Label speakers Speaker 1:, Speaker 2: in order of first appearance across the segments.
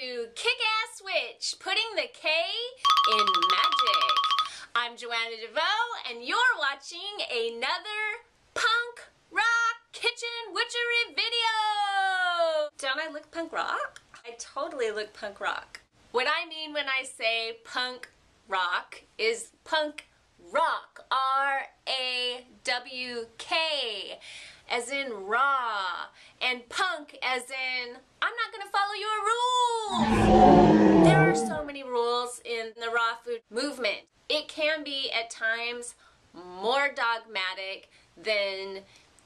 Speaker 1: to Kick-Ass Witch, putting the K in magic. I'm Joanna DeVoe, and you're watching another punk rock kitchen witchery video. Don't I look punk rock? I totally look punk rock. What I mean when I say punk rock is punk rock, R-A-W-K, as in raw, and punk as in I'm not gonna follow your rules. There are so many rules in the raw food movement. It can be at times more dogmatic than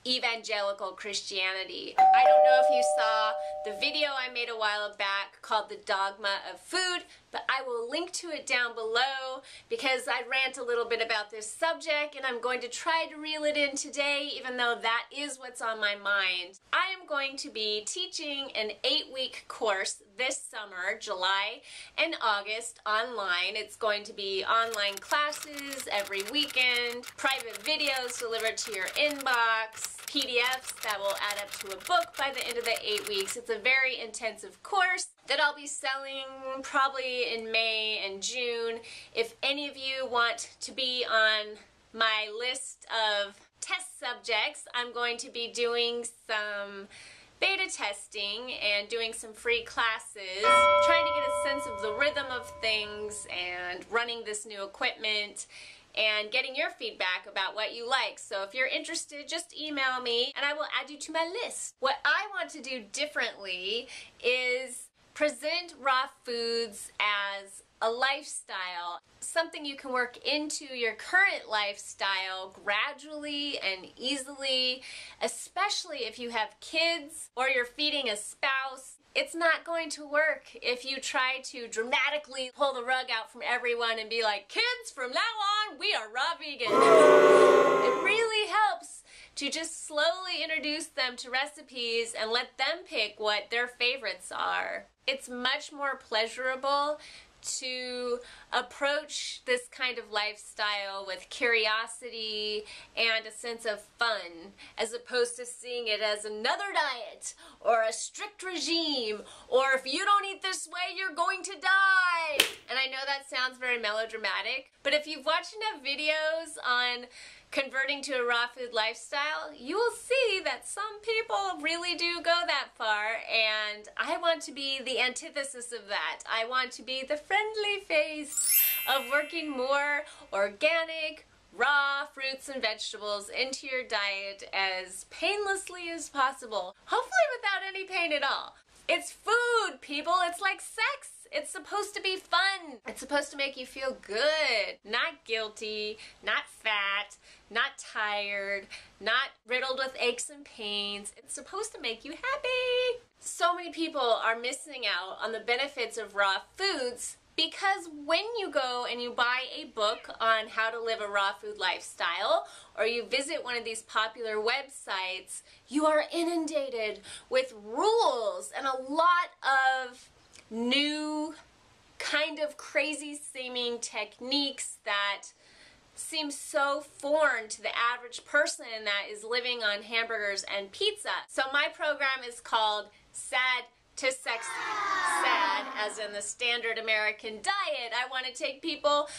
Speaker 1: evangelical Christianity. I don't know if you saw the video I made a while back called The Dogma of Food, but I will link to it down below because I rant a little bit about this subject and I'm going to try to reel it in today, even though that is what's on my mind. I am going to be teaching an 8-week course this summer, July and August, online. It's going to be online classes every weekend, private videos delivered to your inbox, PDFs that will add up to a book by the end of the 8 weeks. It's a very intensive course that I'll be selling probably in May and June. If any of you want to be on my list of test subjects, I'm going to be doing some beta testing and doing some free classes, trying to get a sense of the rhythm of things and running this new equipment and getting your feedback about what you like. So if you're interested, just email me and I will add you to my list. What I want to do differently is present raw foods as a lifestyle, something you can work into your current lifestyle gradually and easily, especially if you have kids or you're feeding a spouse. It's not going to work if you try to dramatically pull the rug out from everyone and be like, kids, from now on, we are raw vegan. It really helps to just slowly introduce them to recipes and let them pick what their favorites are. It's much more pleasurable to approach this kind of lifestyle with curiosity and a sense of fun, as opposed to seeing it as another diet or a strict regime, or if you don't eat this way, you're going to die. And I know that sounds very melodramatic, but if you've watched enough videos on converting to a raw food lifestyle, you will see that some people really do go that far, and I want to be the antithesis of that. I want to be the friendly face of working more organic, raw fruits and vegetables into your diet as painlessly as possible, hopefully without any pain at all. It's food, people. It's like sex. It's supposed to be fun. It's supposed to make you feel good, not guilty, not fat, not tired, not riddled with aches and pains. It's supposed to make you happy. So many people are missing out on the benefits of raw foods because when you go and you buy a book on how to live a raw food lifestyle, or you visit one of these popular websites, you are inundated with rules and a lot of new kind of crazy seeming techniques that seem so foreign to the average person that is living on hamburgers and pizza. So my program is called Sad to Sexy. Sad as in the standard American diet. I want to take people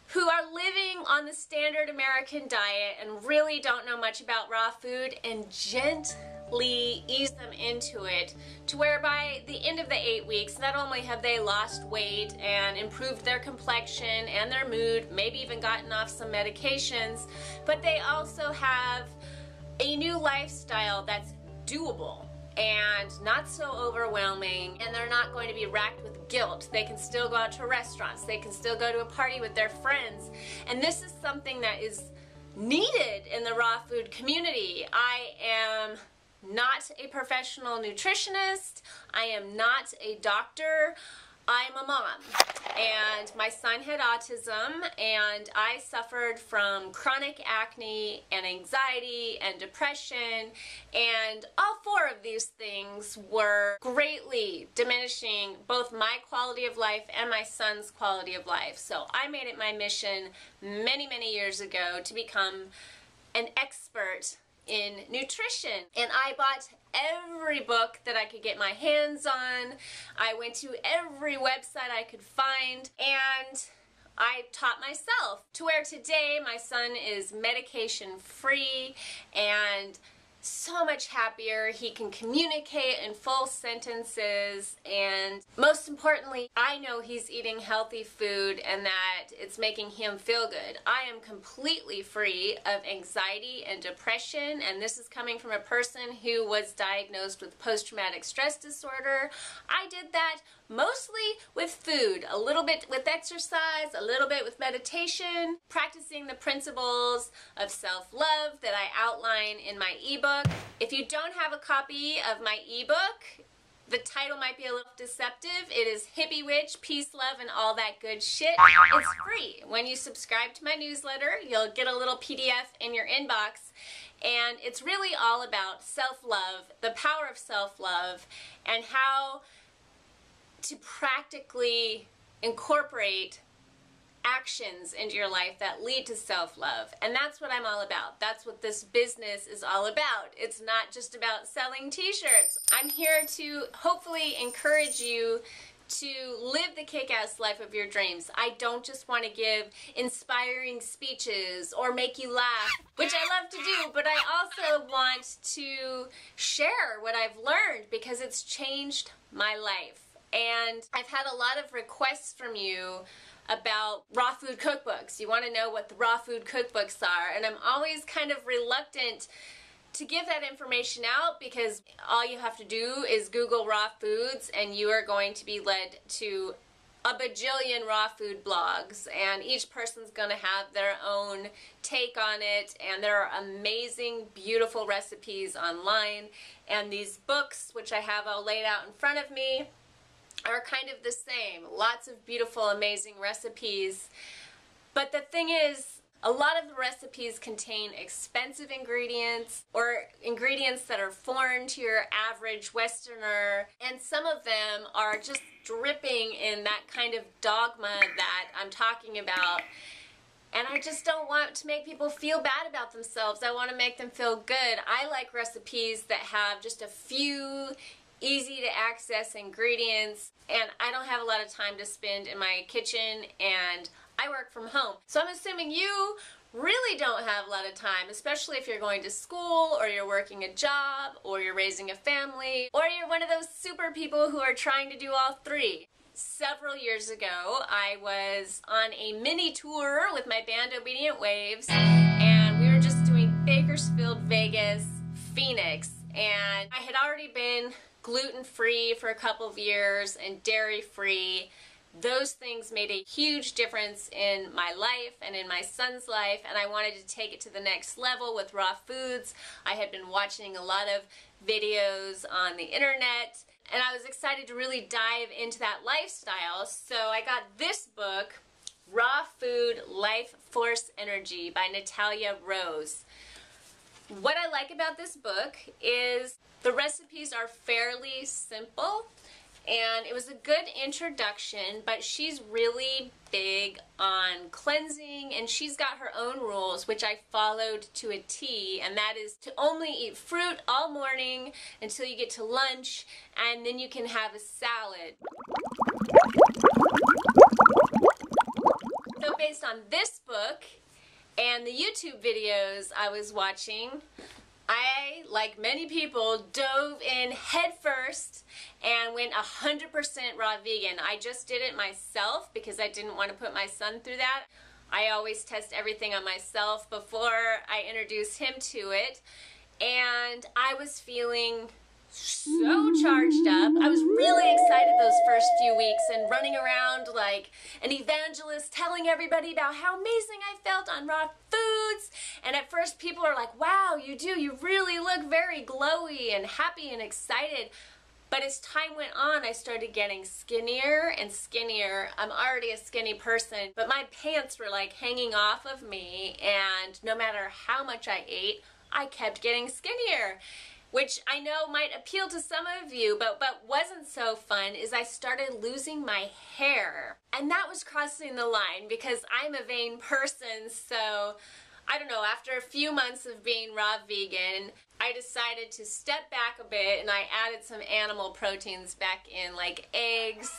Speaker 1: who are living on the standard American diet and really don't know much about raw food and gently ease them into it to where by the end of the 8 weeks, not only have they lost weight and improved their complexion and their mood, maybe even gotten off some medications, but they also have a new lifestyle that's doable and not so overwhelming, and they're not going to be racked with guilt. They can still go out to restaurants, they can still go to a party with their friends, and this is something that is needed in the raw food community. I am not a professional nutritionist, I am not a doctor, I'm a mom, and my son had autism, and I suffered from chronic acne and anxiety and depression, and all 4 of these things were greatly diminishing both my quality of life and my son's quality of life. So I made it my mission many, many years ago to become an expert in nutrition. And I bought every book that I could get my hands on. I went to every website I could find, and I taught myself to where today my son is medication free and so much happier. He can communicate in full sentences, and most importantly, I know he's eating healthy food and that it's making him feel good. I am completely free of anxiety and depression, and this is coming from a person who was diagnosed with post-traumatic stress disorder. I did that mostly with food, a little bit with exercise, a little bit with meditation, practicing the principles of self-love that I outline in my ebook. If you don't have a copy of my ebook, the title might be a little deceptive. It is Hippie Witch, Peace, Love, and All That Good Shit. It's free. When you subscribe to my newsletter, you'll get a little PDF in your inbox. And it's really all about self-love, the power of self-love, and how to practically incorporate actions into your life that lead to self-love. And that's what I'm all about. That's what this business is all about. It's not just about selling t-shirts. I'm here to hopefully encourage you to live the kick-ass life of your dreams. I don't just want to give inspiring speeches or make you laugh, which I love to do, but I also want to share what I've learned because it's changed my life. And I've had a lot of requests from you about raw food cookbooks. You want to know what the raw food cookbooks are, and I'm always kind of reluctant to give that information out because all you have to do is Google raw foods and you are going to be led to a bajillion raw food blogs, and each person's going to have their own take on it, and there are amazing, beautiful recipes online, and these books, which I have all laid out in front of me, are kind of the same. Lots of beautiful, amazing recipes. But the thing is, a lot of the recipes contain expensive ingredients or ingredients that are foreign to your average Westerner, and some of them are just dripping in that kind of dogma that I'm talking about. And I just don't want to make people feel bad about themselves. I want to make them feel good. I like recipes that have just a few easy to access ingredients, and I don't have a lot of time to spend in my kitchen, and I work from home. So I'm assuming you really don't have a lot of time, especially if you're going to school, or you're working a job, or you're raising a family, or you're one of those super people who are trying to do all three. Several years ago, I was on a mini tour with my band Obedient Waves, and we were just doing Bakersfield, Vegas, Phoenix, and I had already been gluten-free for a couple of years and dairy-free. Those things made a huge difference in my life and in my son's life, and I wanted to take it to the next level with raw foods. I had been watching a lot of videos on the internet, and I was excited to really dive into that lifestyle. So I got this book, Raw Food Life Force Energy by Natalia Rose. What I like about this book is the recipes are fairly simple, and it was a good introduction, but she's really big on cleansing, and she's got her own rules, which I followed to a T, and that is to only eat fruit all morning until you get to lunch, and then you can have a salad. So based on this book and the YouTube videos I was watching, I, like many people, dove in headfirst and went 100% raw vegan. I just did it myself because I didn't want to put my son through that. I always test everything on myself before I introduce him to it. And I was feeling so charged up. I was really excited those first few weeks and running around like an evangelist telling everybody about how amazing I felt on raw foods. And at first people are like, wow, you really look very glowy and happy and excited. But as time went on, I started getting skinnier and skinnier. I'm already a skinny person, but my pants were like hanging off of me, and no matter how much I ate, I kept getting skinnier. Which I know might appeal to some of you, but wasn't so fun, is I started losing my hair. And that was crossing the line because I'm a vain person, so I don't know, after a few months of being raw vegan, I decided to step back a bit and I added some animal proteins back in, like eggs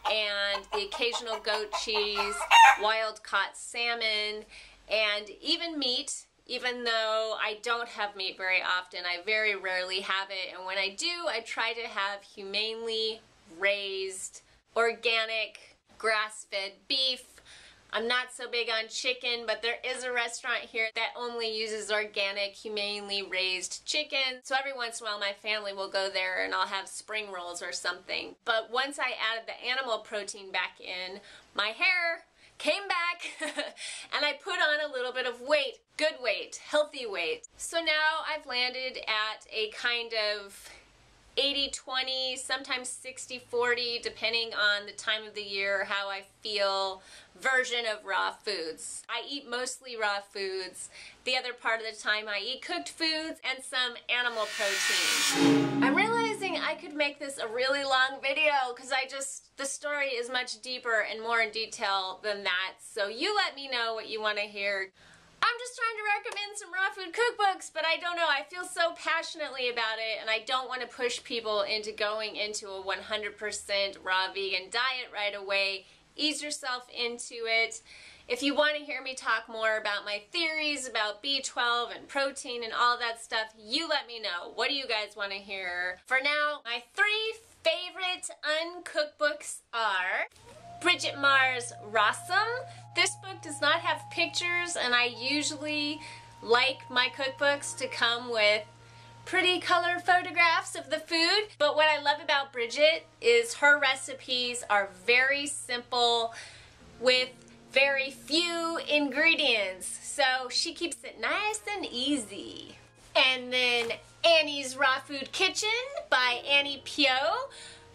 Speaker 1: and the occasional goat cheese, wild-caught salmon, and even meat. Even though I don't have meat very often, I very rarely have it, and when I do, I try to have humanely raised, organic, grass-fed beef. I'm not so big on chicken, but there is a restaurant here that only uses organic, humanely raised chicken. So every once in a while my family will go there and I'll have spring rolls or something. But once I added the animal protein back in, my hair came back and I put on a little bit of weight. Good weight, healthy weight. So now I've landed at a kind of 80-20, sometimes 60-40, depending on the time of the year, how I feel, version of raw foods. I eat mostly raw foods. The other part of the time I eat cooked foods and some animal protein. I'm realizing I could make this a really long video because the story is much deeper and more in detail than that. So you let me know what you want to hear. I'm just trying to recommend some raw food cookbooks, but I don't know, I feel so passionately about it and I don't want to push people into going into a 100% raw vegan diet right away. Ease yourself into it. If you want to hear me talk more about my theories about B12 and protein and all that stuff, you let me know. What do you guys want to hear? For now, my 3 favorite uncookbooks are Bridget Marrs' Rawsome. This book does not have pictures, and I usually like my cookbooks to come with pretty color photographs of the food. But what I love about Bridget is her recipes are very simple with very few ingredients. So she keeps it nice and easy. And then Annie's Raw Food Kitchen by Annie Pio,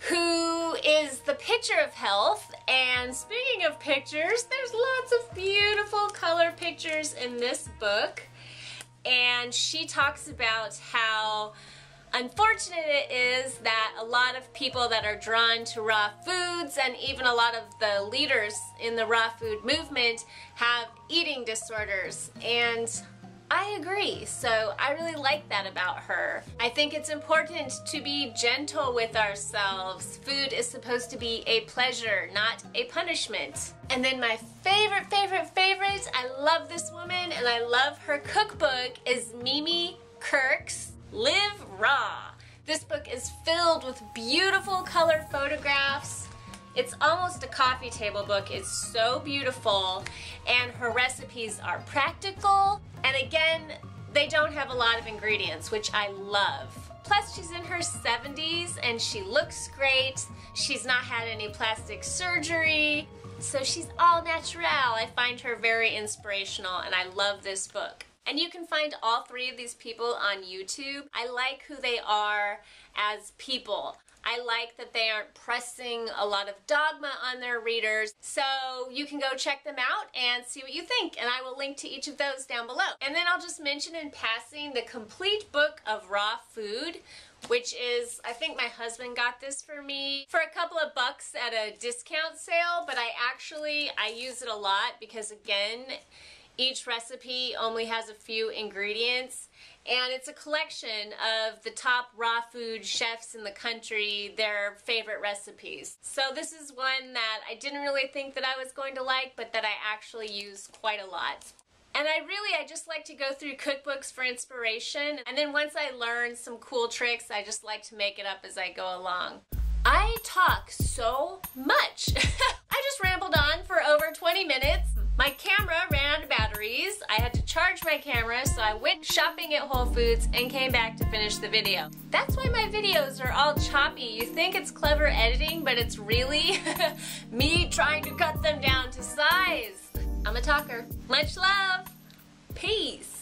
Speaker 1: who is the picture of health. And speaking of pictures, there's lots of beautiful color pictures in this book. And she talks about how unfortunate it is that a lot of people that are drawn to raw foods, and even a lot of the leaders in the raw food movement, have eating disorders. And I agree, so I really like that about her. I think it's important to be gentle with ourselves. Food is supposed to be a pleasure, not a punishment. And then my favorite, I love this woman and I love her cookbook, is Mimi Kirk's Live Raw. This book is filled with beautiful color photographs. It's almost a coffee table book. It's so beautiful, and her recipes are practical, and again, they don't have a lot of ingredients, which I love. Plus, she's in her 70s and she looks great. She's not had any plastic surgery, so she's all natural. I find her very inspirational and I love this book. And you can find all 3 of these people on YouTube. I like who they are as people. I like that they aren't pressing a lot of dogma on their readers. So you can go check them out and see what you think. And I will link to each of those down below. And then I'll just mention in passing the complete book of raw food, which is, I think my husband got this for me for a couple of bucks at a discount sale, but I use it a lot because, again, each recipe only has a few ingredients, and it's a collection of the top raw food chefs in the country, their favorite recipes. So this is one that I didn't really think that I was going to like, but that I actually use quite a lot. And I just like to go through cookbooks for inspiration, and then once I learn some cool tricks, I just like to make it up as I go along. I talk so much. I just rambled on for over 20 minutes. My camera ran out of batteries. I had to charge my camera, so I went shopping at Whole Foods and came back to finish the video. That's why my videos are all choppy. You think it's clever editing, but it's really me trying to cut them down to size. I'm a talker. Much love. Peace.